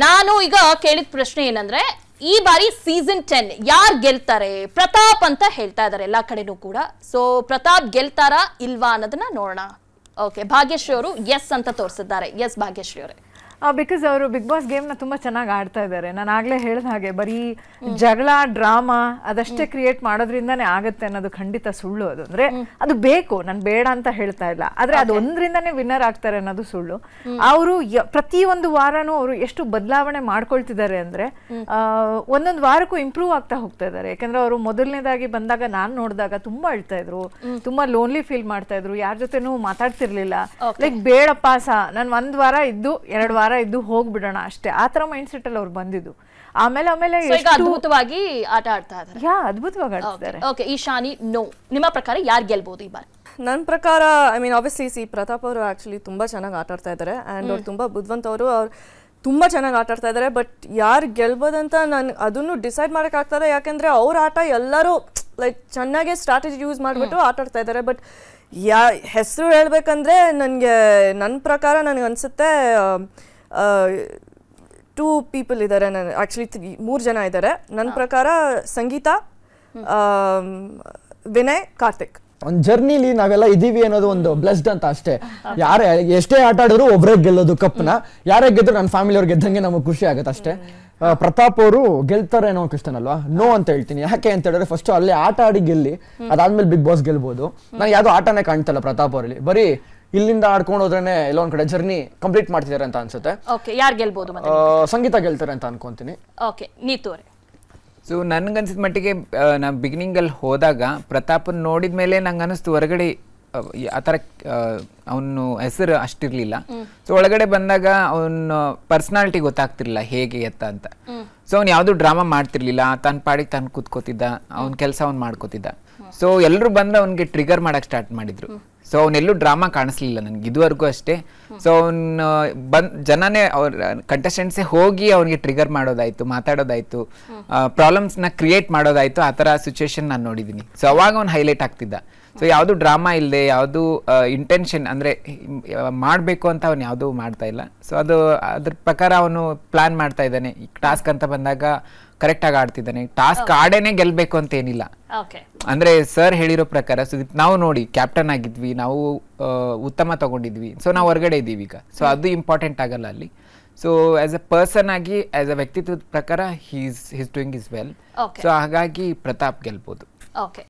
ನಾನು ಈಗ ಕೇಳಿದ ಪ್ರಶ್ನೆ ಏನಂದ್ರೆ ಈ ಬಾರಿ ಸೀಸನ್ 10 ಯಾರು ಗೆಲ್ತಾರೆ? ಪ್ರತಾಪ್ ಅಂತ ಹೇಳ್ತಾ ಇದ್ದಾರೆ ಎಲ್ಲಾ ಕಡೆನೂ ಕೂಡ. ಸೊ ಪ್ರತಾಪ್ ಗೆಲ್ತಾರಾ ಇಲ್ವಾ ಅನ್ನೋದನ್ನ ನೋಡೋಣ. ಓಕೆ, ಭಾಗ್ಯಶ್ರೀ ಅವರು ಎಸ್ ಅಂತ ತೋರಿಸಿದ್ದಾರೆ. ಎಸ್ ಭಾಗ್ಯಶ್ರೀ ಅವರೇ. ಬಿಕಾಸ್ ಅವರು ಬಿಗ್ ಬಾಸ್ ಗೇಮ್ನ ತುಂಬ ಚೆನ್ನಾಗಿ ಆಡ್ತಾ ಇದ್ದಾರೆ. ನಾನು ಆಗಲೇ ಹೇಳಿದ ಹಾಗೆ ಬರೀ ಜಗಳ ಡ್ರಾಮಾ ಅದಷ್ಟೇ ಕ್ರಿಯೇಟ್ ಮಾಡೋದ್ರಿಂದಾನೇ ಆಗುತ್ತೆ ಅನ್ನೋದು ಖಂಡಿತ ಸುಳ್ಳು. ಅದು ಅಂದರೆ ಅದು ಬೇಕು, ನಾನು ಬೇಡ ಅಂತ ಹೇಳ್ತಾ ಇಲ್ಲ, ಆದರೆ ಅದು ಒಂದರಿಂದನೇ ವಿನ್ನರ್ ಆಗ್ತಾರೆ ಅನ್ನೋದು ಸುಳ್ಳು. ಅವರು ಪ್ರತಿಯೊಂದು ವಾರನೂ ಅವರು ಎಷ್ಟು ಬದಲಾವಣೆ ಮಾಡ್ಕೊಳ್ತಿದ್ದಾರೆ ಅಂದರೆ ಒಂದೊಂದು ವಾರಕ್ಕೂ ಇಂಪ್ರೂವ್ ಆಗ್ತಾ ಹೋಗ್ತಾ ಇದ್ದಾರೆ. ಯಾಕಂದರೆ ಅವರು ಮೊದಲನೇದಾಗಿ ಬಂದಾಗ ನಾನು ನೋಡಿದಾಗ ತುಂಬ ಅಳ್ತಾ ಇದ್ರು, ತುಂಬ ಲೋನ್ಲಿ ಫೀಲ್ ಮಾಡ್ತಾ ಇದ್ರು, ಯಾರ ಜೊತೆನೂ ಮಾತಾಡ್ತಿರ್ಲಿಲ್ಲ. ಲೈಕ್ ಬೇಡಪ್ಪ ನಾನು 1 ವಾರ ಇದ್ದು 2 ವಾರ ಇದ್ದು ಹೋಗ್ಬಿಡೋಣ ಅಷ್ಟೇ, ಆ ತರ ಮೈಂಡ್ ಸೆಟ್ ಅಲ್ಲಿ ಅವ್ರು ಬಂದಿದ್ದು. ಆಮೇಲೆ ಅದ್ಭುತವಾಗಿ ಆಟ ಆಡ್ತಾ ಇದ್ದಾರೆ. ಅದ್ಭುತವಾಗಿ ಆಡ್ತಿದ್ದಾರೆ. ಓಕೆ, ಈಶಾನಿ ನೋ, ನಿಮ್ಮ ಪ್ರಕಾರ ಯಾರು ಗೆಲ್ಬಹುದು ಈ ಬಾರಿ? ನನ್ನ ಪ್ರಕಾರ ಐ ಮೀನ್ ಆಬ್ವಿಯಸ್ಲಿ ಪ್ರತಾಪ್ ಅವರು ಆಕ್ಚುಲಿ ತುಂಬಾ ಚೆನ್ನಾಗಿ ಆಟ ಆಡ್ತಾ ಇದ್ದಾರೆ ಅಂಡ್ ಅವ್ರು ತುಂಬಾ ಬುದ್ಧಿವಂತ ಅವರು ತುಂಬಾ ಚೆನ್ನಾಗಿ ಆಟ ಆಡ್ತಾ ಇದ್ದಾರೆ. ಬಟ್ ಯಾರು ಗೆಲ್ಬೋದಂತ ನಾನು ಅದನ್ನು ಡಿಸೈಡ್ ಮಾಡಕ್ ಆಗ್ತದೆ, ಯಾಕಂದ್ರೆ ಅವ್ರ ಆಟ ಎಲ್ಲರೂ ಲೈಕ್ ಚೆನ್ನಾಗಿ ಸ್ಟ್ರಾಟಜಿ ಯೂಸ್ ಮಾಡಿಬಿಟ್ಟು ಆಟ ಆಡ್ತಾ ಇದ್ದಾರೆ. ಬಟ್ ಹೆಸರು ಹೇಳ್ಬೇಕಂದ್ರೆ ನನ್ನ ಪ್ರಕಾರ ನನಗೆ ಅನ್ಸುತ್ತೆ 2 people ಇದ್ದಾರೆ. ಆಕ್ಚುಲಿ 3 ಜನ ಇದ್ದಾರೆ ನನ್ನ ಪ್ರಕಾರ. ಸಂಗೀತಾ, ವಿನಯ್, ಕಾರ್ತಿಕ್. ಒಂದು ಜರ್ನಿಲಿ ನಾವೆಲ್ಲ ಇದೀವಿ ಅನ್ನೋದು ಒಂದು ಬ್ಲೆಸ್ಡ್ ಅಂತ ಅಷ್ಟೇ. ಯಾರೇ ಎಷ್ಟೇ ಆಟ ಆಡಿದ್ರು ಒಬ್ಬರೇ ಗೆಲ್ಲೋದು ಕಪ್ನ, ಯಾರೇ ಗೆದ್ರು ನನ್ನ ಫ್ಯಾಮಿಲಿ ಅವ್ರು ಗೆದ್ದಂಗೆ ನಮಗೆ ಖುಷಿ ಆಗುತ್ತೆ ಅಷ್ಟೇ. ಪ್ರತಾಪ್ ಅವರು ಗೆಲ್ತಾರೆ ಅನ್ನೋ ಇಷ್ಟನಲ್ವಾ? ನೋ ಅಂತ ಹೇಳ್ತೀನಿ. ಯಾಕೆ ಅಂತ ಹೇಳಿದ್ರೆ ಫಸ್ಟ್ ಅಲ್ಲಿ ಆಟ ಆಡಿ ಗೆಲ್ಲಿ, ಅದಾದ್ಮೇಲೆ ಬಿಗ್ ಬಾಸ್ ಗೆಲ್ಬಹುದು. ನಾನು ಯಾವ್ದು ಆಟನೇ ಕಾಣ್ತಲ್ಲ ಪ್ರತಾಪ್ ಅವರಲ್ಲಿ, ಬರೀ ಇಲ್ಲಿಂದ ಆಡ್ಕೊಂಡು ಹೋದ್ರೇನೆ ಎಲ್ಲೋ ಒಂದ್ ಕಡೆ ಜರ್ನಿ ಕಂಪ್ಲೀಟ್ ಮಾಡ್ತಿದ್ದಾರೆ ಅಂತ ಅನ್ಸುತ್ತೆ. ಯಾರು ಗೆಲ್ಬಹುದು? ಸಂಗೀತ ಗೆಲ್ತಾರೆ ಅಂತ ಅನ್ಕೊಂತೀನಿ. ಓಕೆ, ನೀತು ಅವರೇ. ಸೊ ನನ್ಗನ್ಸಿದ ಮಟ್ಟಿಗೆ ನಾ ಬಿಗಿನಿಂಗಲ್ಲಿ ಹೋದಾಗ ಪ್ರತಾಪನ್ ನೋಡಿದ ಮೇಲೆ ನಂಗೆ ಅನಿಸ್ತು ಹೊರಗಡೆ ಆ ಥರ ಅವನು ಹೆಸರು ಅಷ್ಟಿರ್ಲಿಲ್ಲ. ಸೊ ಒಳಗಡೆ ಬಂದಾಗ ಅವನ ಪರ್ಸನಾಲಿಟಿ ಗೊತ್ತಾಗ್ತಿರ್ಲಿಲ್ಲ ಹೇಗೆ ಎತ್ತ ಅಂತ. ಸೊ ಅವ್ನು ಯಾವುದು ಡ್ರಾಮಾ ಮಾಡ್ತಿರ್ಲಿಲ್ಲ, ತನ್ನ ಪಾಡಿಗೆ ತಾನು ಕೂತ್ಕೋತಿದ್ದ, ಅವ್ನ ಕೆಲಸ ಅವ್ನು ಮಾಡ್ಕೋತಿದ್ದ. ಸೊ ಎಲ್ಲರೂ ಬಂದು ಅವ್ನಿಗೆ ಟ್ರಿಗರ್ ಮಾಡಕ್ಕೆ ಸ್ಟಾರ್ಟ್ ಮಾಡಿದ್ರು. ಸೊ ಅವನೆಲ್ಲೂ ಡ್ರಾಮಾ ಕಾಣಿಸ್ಲಿಲ್ಲ ನನಗೆ ಇದುವರೆಗೂ ಅಷ್ಟೇ. ಸೊ ಅವನು ಜನನೇ ಅವ್ರ ಕಂಟೆಸ್ಟೆಂಟ್ಸೇ ಹೋಗಿ ಅವನಿಗೆ ಟ್ರಿಗರ್ ಮಾಡೋದಾಯ್ತು, ಮಾತಾಡೋದಾಯ್ತು, ಪ್ರಾಬ್ಲಮ್ಸ್ನ ಕ್ರಿಯೇಟ್ ಮಾಡೋದಾಯ್ತು, ಆ ಥರ ಸಿಚುವೇಶನ್ ನಾನು ನೋಡಿದ್ದೀನಿ. ಸೊ ಅವಾಗ ಅವ್ನು ಹೈಲೈಟ್ ಆಗ್ತಿದ್ದ. ಸೊ ಯಾವುದು ಡ್ರಾಮಾ ಇಲ್ಲದೆ, ಯಾವುದು ಇಂಟೆನ್ಷನ್ ಅಂದರೆ ಮಾಡಬೇಕು ಅಂತ ಅವನು ಯಾವುದೂ ಮಾಡ್ತಾ ಇಲ್ಲ. ಸೊ ಅದ್ರ ಪ್ರಕಾರ ಅವನು ಪ್ಲಾನ್ ಮಾಡ್ತಾ ಇದ್ದಾನೆ. ಈ ಟಾಸ್ಕ್ ಅಂತ ಬಂದಾಗ ಕರೆಕ್ಟಾಗಿ ಆಡ್ತಿದ್ದಾನೆ. ಟಾಸ್ಕ್ ಆಡೇನೆ ಗೆಲ್ಬೇಕು ಅಂತ ಏನಿಲ್ಲ. ಅಂದ್ರೆ ಸರ್ ಹೇಳಿರೋ ಪ್ರಕಾರ ನಾವು ನೋಡಿ ಕ್ಯಾಪ್ಟನ್ ಆಗಿದ್ವಿ, ನಾವು ಉತ್ತಮ ತಗೊಂಡಿದ್ವಿ, ಸೊ ನಾವು ಹೊರಗಡೆ ಇದ್ದೀವಿ ಈಗ. ಸೊ ಅದು ಇಂಪಾರ್ಟೆಂಟ್ ಆಗಲ್ಲ ಅಲ್ಲಿ. ಸೊ ಆಸ್ ಅ ಪರ್ಸನ್ ಆಗಿ, ಆಸ್ ಅ ವ್ಯಕ್ತಿತ್ವದ ಪ್ರಕಾರ he's doing is well. So ಹಾಗಾಗಿ ಪ್ರತಾಪ್ ಗೆಲ್ಬೋದು. ಓಕೆ.